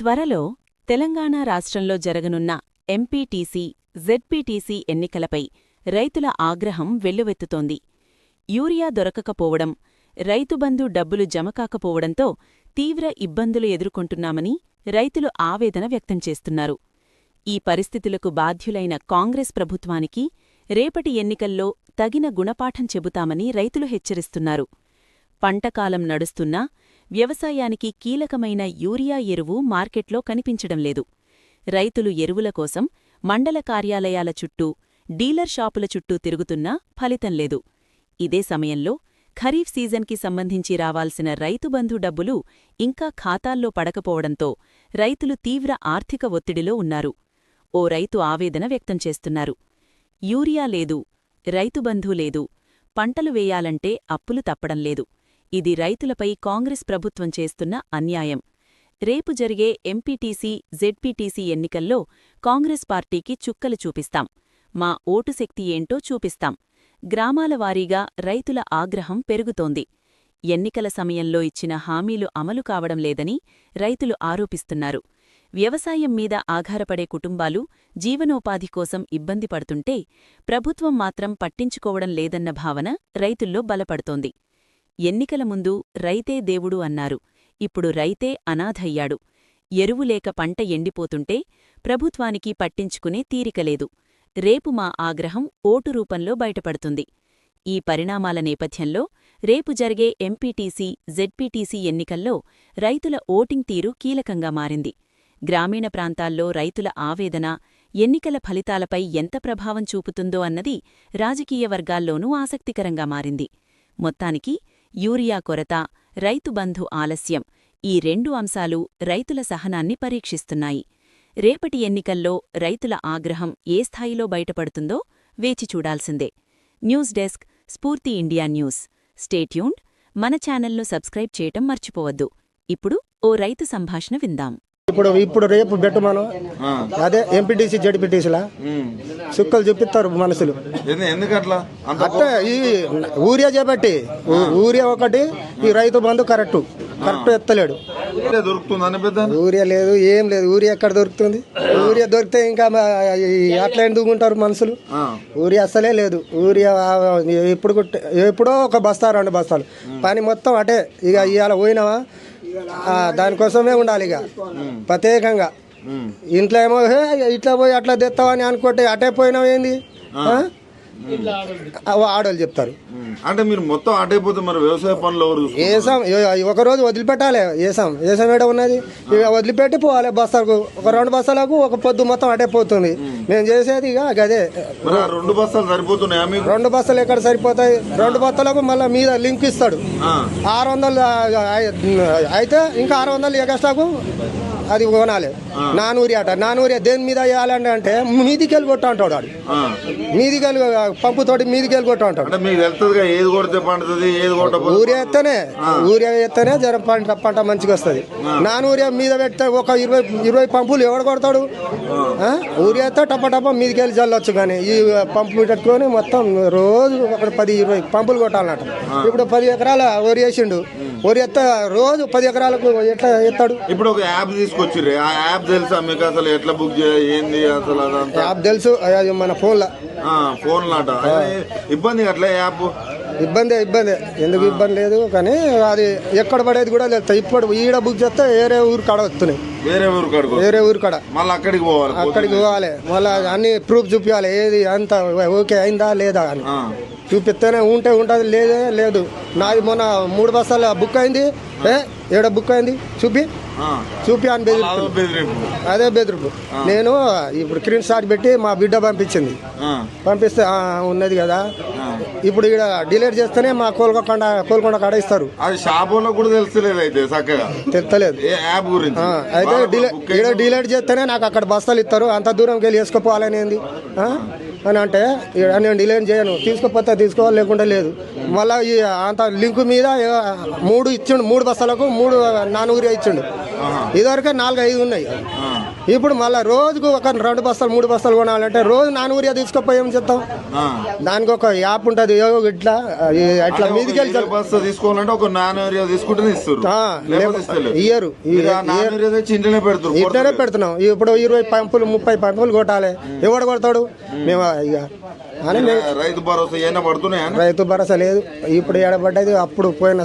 త్వరలో తెలంగాణ రాష్ట్రంలో జరగనున్న ఎంపీటీసీ, జెడ్పీటీసీ ఎన్నికలపై రైతుల ఆగ్రహం వెల్లువెత్తుతోంది. యూరియా దొరకకపోవడం, రైతుబంధు డబ్బులు జమకాకపోవడంతో తీవ్ర ఇబ్బందులు ఎదుర్కొంటున్నామని రైతులు ఆవేదన వ్యక్తం చేస్తున్నారు. ఈ పరిస్థితులకు బాధ్యులైన కాంగ్రెస్ ప్రభుత్వానికి రేపటి ఎన్నికల్లో తగిన గుణపాఠం చెబుతామని రైతులు హెచ్చరిస్తున్నారు. పంటకాలం నడుస్తున్నా వ్యవసాయానికి కీలకమైన యూరియా ఎరువు మార్కెట్లో కనిపించడం లేదు. రైతులు ఎరువుల కోసం మండల కార్యాలయాల చుట్టూ, డీలర్ షాపుల చుట్టూ తిరుగుతున్నా ఫలితం లేదు. ఇదే సమయంలో ఖరీఫ్ సీజన్కి సంబంధించి రావాల్సిన రైతుబంధు డబ్బులు ఇంకా ఖాతాల్లో పడకపోవడంతో రైతులు తీవ్ర ఆర్థిక ఒత్తిడిలో ఉన్నారు. ఓ రైతు ఆవేదన వ్యక్తం చేస్తున్నారు. యూరియా లేదు, రైతుబంధు లేదు, పంటలు వేయాలంటే అప్పులు తప్పడం లేదు. ఇది రైతులపై కాంగ్రెస్ ప్రభుత్వం చేస్తున్న అన్యాయం. రేపు జరిగే ఎంపీటీసీ, జెడ్పీటీసీ ఎన్నికల్లో కాంగ్రెస్ పార్టీకి చుక్కలు చూపిస్తాం. మా ఓటు శక్తి ఏంటో చూపిస్తాం. గ్రామాల వారీగా రైతుల ఆగ్రహం పెరుగుతోంది. ఎన్నికల సమయంలో ఇచ్చిన హామీలు అమలు కావడం లేదని రైతులు ఆరోపిస్తున్నారు. వ్యవసాయం మీద ఆధారపడే కుటుంబాలు జీవనోపాధి కోసం ఇబ్బంది పడుతుంటే ప్రభుత్వం మాత్రం పట్టించుకోవడం లేదన్న భావన రైతుల్లో బలపడుతోంది. ఎన్నికల ముందు రైతే దేవుడు అన్నారు. ఇప్పుడు రైతే అనాథయ్యాడు. ఎరువులేక పంట ఎండిపోతుంటే ప్రభుత్వానికి పట్టించుకునే తీరికలేదు. రేపు మా ఆగ్రహం ఓటు రూపంలో బయటపడుతుంది. ఈ పరిణామాల నేపథ్యంలో రేపు జరిగే ఎంపీటీసీ, జెడ్పీటీసీ ఎన్నికల్లో రైతుల ఓటింగ్ తీరు కీలకంగా మారింది. గ్రామీణ ప్రాంతాల్లో రైతుల ఆవేదన ఎన్నికల ఫలితాలపై ఎంత ప్రభావం చూపుతుందో అన్నది రాజకీయ వర్గాల్లోనూ ఆసక్తికరంగా మారింది. మొత్తానికి యూరియా కొరత, రైతుబంధు ఆలస్యం, ఈ రెండు అంశాలు రైతుల సహనాన్ని పరీక్షిస్తున్నాయి. రేపటి ఎన్నికల్లో రైతుల ఆగ్రహం ఏ స్థాయిలో బయటపడుతుందో వేచి చూడాల్సిందే. న్యూస్ డెస్క్, స్ఫూర్తి ఇండియా న్యూస్. Stay tuned. మన ఛానల్ను సబ్స్క్రైబ్ చేయటం మర్చిపోవద్దు. ఇప్పుడు ఓ రైతు సంభాషణ విందాం. ఇప్పుడు రేపు పెట్టమను అదే ఎంపీటీసీ, జెడ్పీటీసీలా సుక్కలు చూపిస్తారు మనుషులు. ఎందుకట్లా అంటే ఈ ఊరియా చేపట్టి ఊరియా ఒకటి, ఈ రైతు బంధు కరెక్ట్ ఎత్తలేడు. ఊరియా లేదు, ఏం లేదు. ఊరియా ఎక్కడ దొరుకుతుంది? ఊరియా దొరికితే ఇంకా అట్లా ఎందుకుంటారు మనుషులు? ఊరియా అసలే లేదు. ఊరియా ఎప్పుడో ఒక బస్తా, 2 బస్తాలు పని మొత్తం అటే. ఇక ఇవాళ పోయినావా దానికోసమే ఉండాలి. ఇక ప్రత్యేకంగా ఇంట్లో ఏమో ఇట్లా పోయి అట్లా తెస్తావని అనుకుంటే అటే పోయినావు ఏంది ఆడోళ్ళు చెప్తారు. అంటే మీరు మొత్తం అటైపోతే మరి వ్యవసాయ పనులు ఏసాం ఒకరోజు వదిలిపెట్టాలి. ఏసాం ఏడ ఉన్నది ఇక వదిలిపెట్టి పోవాలి. బస్తాలకు ఒక 2 బస్తాలకు ఒక పొద్దు మొత్తం అటైపోతుంది. మేము చేసేది ఇక అదే. 2 బస్తాలు సరిపోతున్నాయా? 2 బస్తాలు ఎక్కడ సరిపోతాయి? 2 బస్తాలకు మళ్ళీ మీద లింక్ ఇస్తాడు. 600 అయితే ఇంకా 600 ఎగస్ట్రాకు అది కొనాలి. నానూరియా దేని మీద వేయాలంటే అంటే మీదికెళ్ళి కొట్ట అంటాడు. వాడు మీదికెళ్ళి పంపుతోటి మీదికెళ్ళి కొట్ట అంటాడు. ఊరియా ఎత్తేనే జర పంట మంచిగా వస్తుంది. నానూరియా మీద పెడితే ఒక 20 పంపులు ఎవడు కొడతాడు? ఊరియా ఎత్తే టప్ప మీదికెళ్ళి చల్లొచ్చు. కానీ ఈ పంపు పెట్టుకొని మొత్తం రోజు ఒక 10-20 పంపులు కొట్టాలన్నట. ఇప్పుడు 10 ఎకరాల వరి వేసిండు. వరి ఎత్త రోజు 10 ఎకరాలకు ఎట్లా ఎత్తాడు? ఇప్పుడు ఒక యాప్ తీసుకొచ్చిర్రు. ఆ యాప్ తెలుసా మీకు? అసలు ఎట్లా బుక్ ఏంది అసలు? యాప్ తెలుసు, మన ఫోన్లో ఇబ్బంది అట్లా యాప్ ఇబ్బంది ఎందుకు ఇబ్బంది లేదు. కానీ అది ఎక్కడ పడేది కూడా లేదు. ఇప్పుడు ఈడ బుక్ చేస్తే వేరే ఊరు కాడ వస్తున్నాయి. వేరే ఊరు కాడ మళ్ళీ అక్కడికి పోవాలి. మళ్ళీ అన్ని ప్రూఫ్ చూపించాలి. ఏది అంత ఓకే అయిందా లేదా అని చూపిస్తేనే ఉంటుంది. లేదు. నాది మొన్న 3 బస్తాల బుక్ అయింది. ఏడ బుక్ అయింది చూపి అని అదే బెదిరింపు. నేను ఇప్పుడు స్క్రీన్ షాట్ పెట్టి మా బిడ్డ పంపిస్తే ఉన్నది కదా. ఇప్పుడు ఇక్కడ డిలీట్ చేస్తేనే మా కోల్కొండ కాడ ఇస్తారు. అది షాపులో కూడా తెలుస్తలేదు. అయితే చక్కగా తెలుస్తలేదు యాప్ గురించి. అయితే ఇక్కడ డిలీట్ చేస్తేనే నాకు అక్కడ బస్తాలు ఇస్తారు. అంత దూరంకి వెళ్ళి వేసుకోపోవాలని ఏంది అని అంటే నేను డిలీట్ చేయను. తీసుకుపోతే తీసుకోవాలి, లేకుండా లేదు. మళ్ళీ ఈ అంత లింకు మీద 3 ఇచ్చిండు. 3 బస్తాలకు 3 నానూరియా ఇచ్చిండు. ఇదివరకే 4-5 ఉన్నాయి. ఇప్పుడు మళ్ళీ రోజుకు ఒక 2 బస్తాలు 3 బస్తాలు కొనాలంటే రోజు నానూరియా తీసుకుపోయి ఏం చెప్తాం? దానికి ఒక యాప్ ఉంటది ఇట్లా అట్లా మీదికి వెళ్తారు. యూరియా బస్తా తీసుకోవాలంటే ఒక నాన్ యూరియా తీసుకుంటే ఇస్తారు, లేకపోతే ఇస్తలేరు. ఇయ్యరు. నాన్ యూరియా తెచ్చి ఇంట్లోనే పెడతారు. ఇంట్లోనే పెడుతున్నాం. ఇప్పుడు 20 పంపులు 30 పంపులు కొట్టాలి. ఎవడు కొడతాడు? మేము ఇక అని రైతు భరోసా ఏమైనా పడుతున్నాయా? రైతు భరోసా లేదు. ఇప్పుడు ఏడబడ్డది. అప్పుడు పోయిన